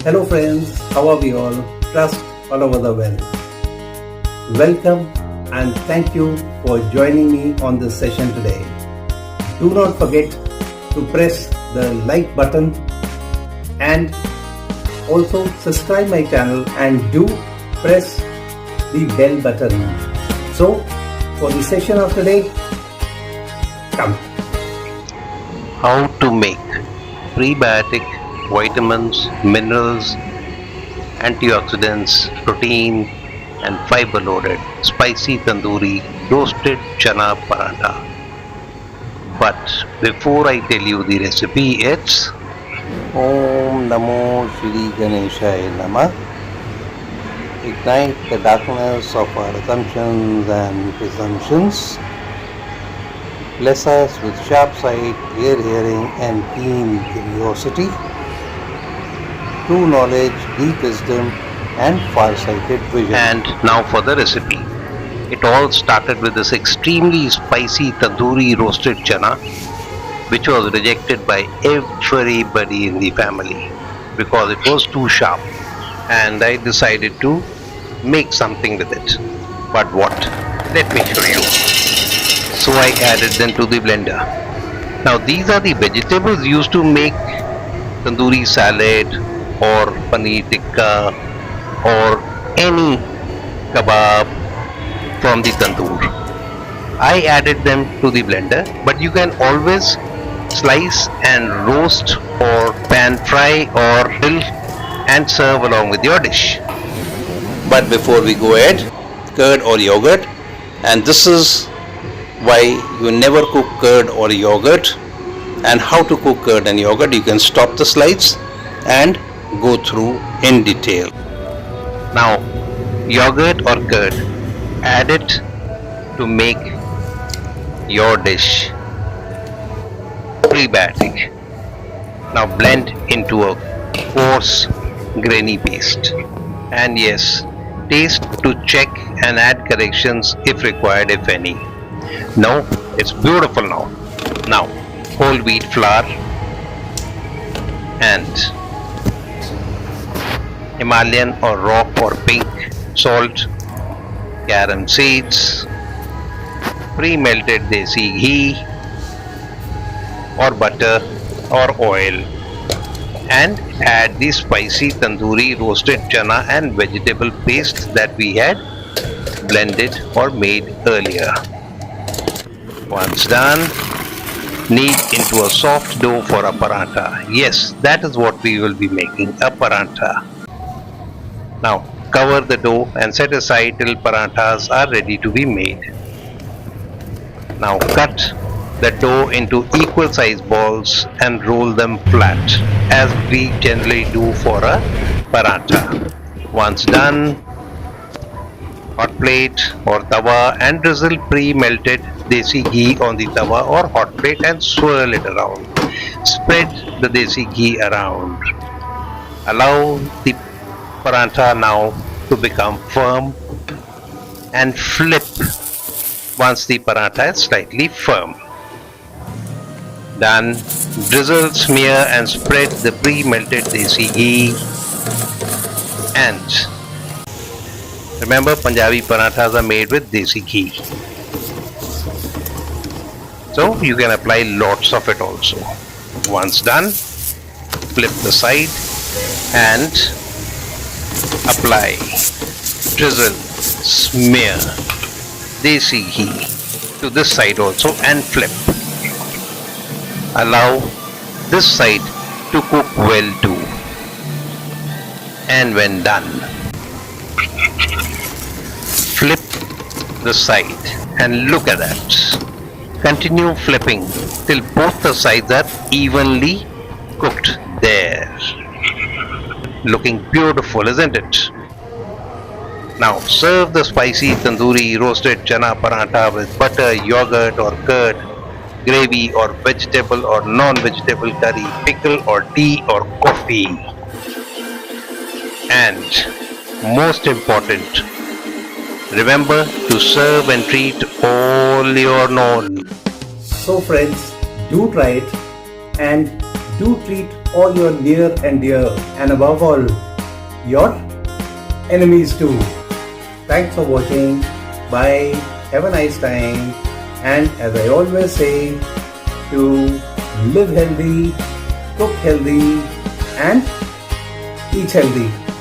Hello friends, how are we all? Trust all over the world. Welcome and thank you for joining me on this session today. Do not forget to press the like button and also subscribe my channel and do press the bell button. So for the session of today, come. How to make prebiotic vitamins, minerals, antioxidants, protein and fiber loaded spicy tandoori roasted chana parantha. But before I tell you the recipe, it's Om Namo Shri Ganeshaya Namah. Ignite the darkness of our assumptions and presumptions. Bless us with sharp sight, clear hearing and keen curiosity, true knowledge, deep wisdom and far-sighted vision. And now for the recipe. It all started with this extremely spicy tandoori roasted chana, which was rejected by everybody in the family because it was too sharp, and I decided to make something with it. But what? Let me show you. So I added them to the blender. Now these are the vegetables used to make tandoori salad or paneer tikka or any kebab from the tandoor. I added them to the blender, but you can always slice and roast or pan fry or grill and serve along with your dish. But before we go ahead, curd or yogurt, and this is why you never cook curd or yogurt, and how to cook curd and yogurt. You can stop the slides and go through in detail. Now yogurt or curd, add it to make your dish prebiotic. Now blend into a coarse grainy paste, and yes, taste to check and add corrections if required, if any. No, it's beautiful now. Now whole wheat flour and Himalayan or rock or pink salt, carom seeds, pre-melted desi ghee or butter or oil, and add the spicy tandoori roasted chana and vegetable paste that we had blended or made earlier. Once done, knead into a soft dough for a parantha. Yes, that is what we will be making, a parantha. Now cover the dough and set aside till paranthas are ready to be made. Now cut the dough into equal size balls and roll them flat as we generally do for a parantha. Once done, hot plate or tawa and drizzle pre-melted desi ghee on the tawa or hot plate and swirl it around. Spread the desi ghee around. Allow the parantha now to become firm and flip once the parantha is slightly firm. Done. Drizzle, smear and spread the pre-melted desi ghee. And remember, Punjabi paranthas are made with desi ghee, so you can apply lots of it also. Once done, flip the side and apply, drizzle, smear desi ghee to this side also and flip. Allow this side to cook well too. And when done, flip the side and look at that. Continue flipping till both the sides are evenly cooked there. Looking beautiful, isn't it? Now serve the spicy tandoori roasted chana parantha with butter, yogurt or curd, gravy or vegetable or non-vegetable curry, pickle or tea or coffee. And most important, remember to serve and treat all your known. So friends, do try it and Do treat all your near and dear, and above all, your enemies too. Thanks for watching. Bye. Have a nice time. And as I always say, to live healthy, cook healthy, and eat healthy.